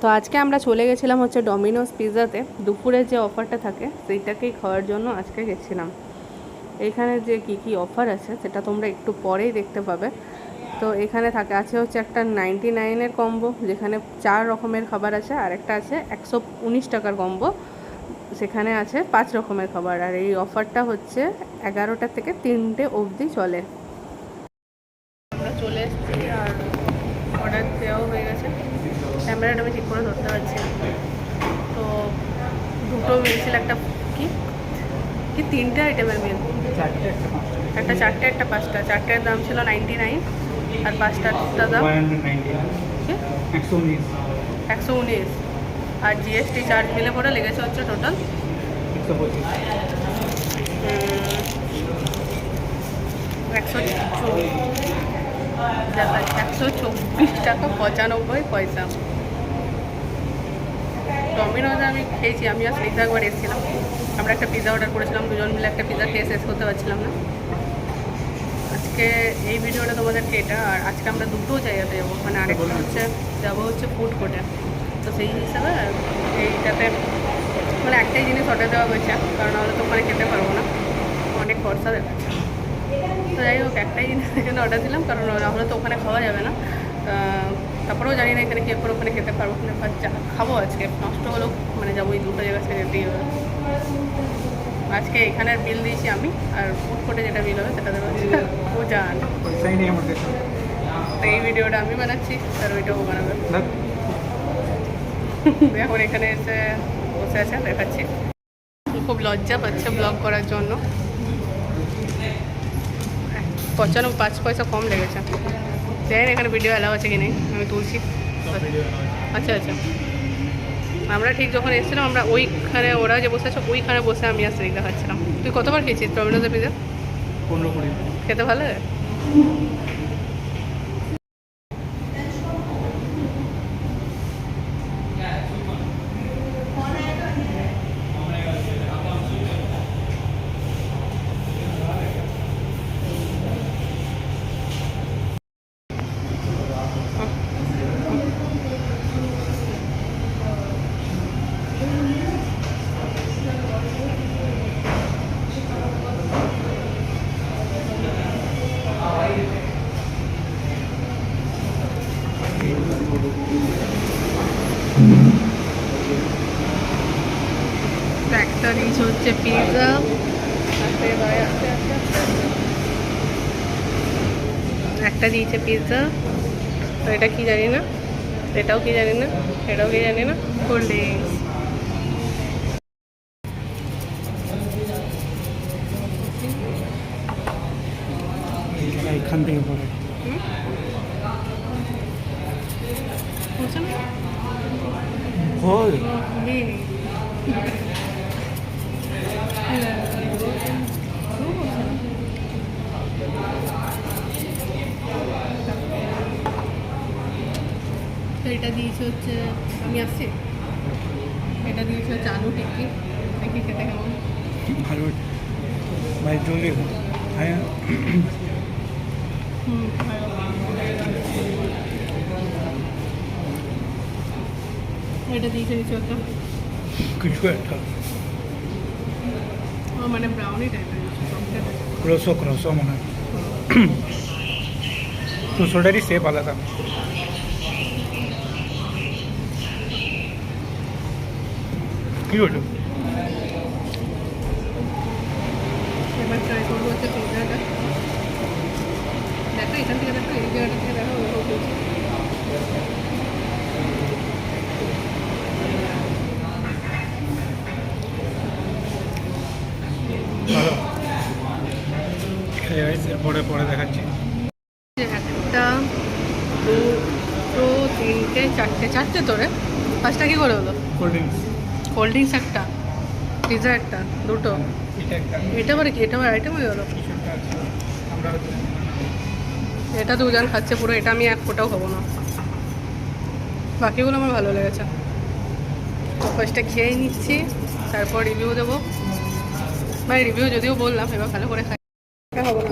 তো আজকে আমরা চলে গেছিলাম হচ্ছে ডমিনোস পিৎজাতে। দুপুরে যে অফারটা থাকে সেইটাকেই খাওয়ার জন্য আজকে গেছিলাম। এইখানে যে কি অফার আছে সেটা তোমরা একটু পরেই দেখতে পাবে। তো এখানে আছে হচ্ছে একটা 99-এর কম্বো, যেখানে 4 রকমের খাবার আছে, আর একটা আছে 119 টাকার কম্বো, সেখানে আছে 5 রকমের খাবার। আর এই অফারটা হচ্ছে 11টা থেকে 3টে অবধি চলে। আমরা চলে এসেছি আর অর্ডার দেওয়াও হয়ে গেছে। ক্যামেরাটা আমি ঠিক করে ধরতে পারছি না। তো দুটো মিল ছিল, একটা কি 3টে আইটেমের মিল, একটা 4টে একটা 5টা। 4টের দাম ছিল 99 আর 5টার দাম 119। আর জিএসটি চার্জ মিলে পরে লেগেছে হচ্ছে টোটাল 124 টাকা 95 পয়সা। ডমিনোজে আমি খেয়েছি, আমি আর স্নিগ্ধা একবার এসেছিলাম। আমরা একটা পিৎজা অর্ডার করেছিলাম, দুজন মিলে একটা পিৎজা খেয়ে শেষ করতে পারছিলাম না। আজকে এই ভিডিওটা তোমাদেরকে এটা, আর আজকে আমরা দুটো জায়গাতে যাবো, মানে আরেকটা হচ্ছে যাবো হচ্ছে ফুড কোর্টে। তো সেই হিসাবে এইটাতে মানে একটাই জিনিস অর্ডার দেওয়া হয়েছে, কারণ আমরা তো ওখানে খেতে পারবো না, অনেক খরচা দেখাচ্ছে। তো যাই হোক, একটাই জিনিসের জন্য অর্ডার দিলাম, কারণ আমরা তো ওখানে খাওয়া যাবে না। তারপরেও জানি না এখানে কে করে ওখানে খেতে পারবো কিনা, খাবো আজকে নষ্ট হলেও, মানে যাবো এই দুটো জায়গা ছেড়ে যেতেই হবে। আজকে এখানের বিল দিয়েছি আমি, আর ফুড কোর্টে যেটা বিল হবে সেটা দেবো ও জান। তো এই ভিডিওটা আমি বানাচ্ছি আর ওইটাও বানাবে। এখন এখানে এসে বসে আছে, দেখাচ্ছি। খুব লজ্জা পাচ্ছে ব্লগ করার জন্য। 95 পয়সা কম লেগেছে। দেখেন এখানে ভিডিও অ্যালাউ আছে কি নেই, আমি তুলছি। আচ্ছা আচ্ছা, আমরা ঠিক যখন এসেছিলাম আমরা ওইখানে, ওরা যে বসে আছে ওইখানে বসে আমি আর স্ত্রী দেখাচ্ছিলাম। তুই কতবার খেয়েছিস ডমিনোজে পিৎজা? 15-20। খেতে ভালো লাগে? একটা ডিশ হচ্ছে পিৎজা, একটা দিয়েছে পিৎজা। তো এটা কি জানি না, এটাও কি জানি না, এটাও কি জানি না। Cold drinks. এখান থেকে পরে হয় তো এটা দিয়েছে হচ্ছে, আমি আসছি, এটা দিয়েছে হচ্ছে আলু টিক্কি। দেখি খেতে কেমন। ভালো ভাই, জলদি হ্যাঁ। এটা দিয়েছে কিছু একটা, কিছু একটা মানে ব্রাউনি টাইপের ক্রোসো মনে হয়। ক্রোসোটারই শেপ আলাদা। কি হলো? এবার ট্রাই করবো হচ্ছে পিৎজাটা। দেখো এখান থেকে, দেখো এই জায়গাটা থেকে দেখো ভালো। পরে পরে দেখাচ্ছি। একটা, দুটো, তিনটে, চারটে তোরে 5টা কি করে হলো? Cold drinks. কোল্ড ড্রিঙ্কস একটা, পিৎজা একটা, দুটো। এটা আবার কি, এটা আবার আইটেম হয়ে গেলো। এটা দুজন খাচ্ছে পুরো, এটা আমি এক ফোঁটাও খাবো না। বাকিগুলো আমার ভালো লেগেছে। ফার্স্টে খেয়েই নিচ্ছি, তারপর রিভিউ দেবো। ভাই রিভিউ যদিও বললাম, এবার ভালো করে খাই হবো না।